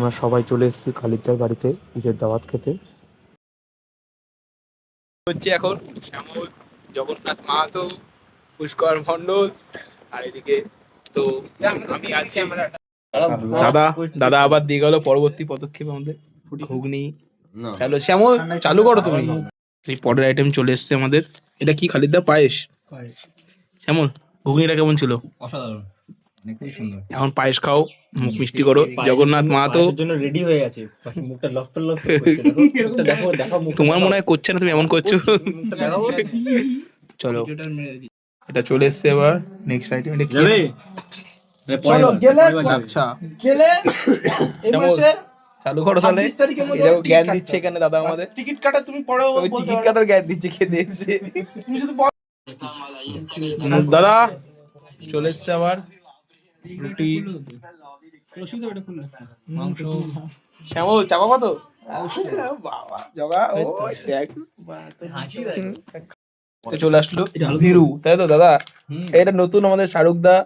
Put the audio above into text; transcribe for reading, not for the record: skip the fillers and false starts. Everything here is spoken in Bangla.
আমরা সবাই চলে এসেছি খালিদার বাড়িতে ঈদের দাওয়াত খেতে। হচ্ছে এখন শ্যামল, জগন্নাথ মাহাতো, পুষ্কর মন্ডল, আর এদিকে তো আমি আছি। দাদা দাদা আবার দিয়ে গেল পরবর্তী পদক্ষেপ আমাদের ঘুগনি। চালো শ্যামল, চালু করো তুমি। এই পরের আইটেম চলে এসছে আমাদের। এটা কি খালিদা? পায়েস। শ্যামল, ঘুগনিটা কেমন ছিল? অসাধারণ, খুবই সুন্দর। এখন পায়েস খাও, মুখ মিষ্টি করো। জগন্নাথ মাহাতো জন্য রেডি হয়ে গেছে, মুখটা লটপট লটপট করছে। দেখো দেখো দেখো, তোমার মনে হয় করছে না, তুমি এমন করছো। চলো, এটা চলে এসছে এবার নেক্সট আইটেম। এটা কি? চলো গেলে আচ্ছা গেলে এই মাসের চালু করো তাহলে। 26 তারিখের মধ্যে এটাও জ্ঞান টিকিট দিচ্ছে এখানে দাদা আমাদের। টিকিট কাটা তুমি পরেও ওই বলতে টিকিট পারো। কাটার জ্ঞান দিচ্ছে খেতে এসে। তুমি শুধু বল। দাদা চলে এসছে আবার রুটি, মাংস। শ্যামল চাপা কত? বাবা জগা, ও দেখ চলে আসলো জিরু, তাই তো দাদা? এটা নতুন আমাদের শাহরুখ দা।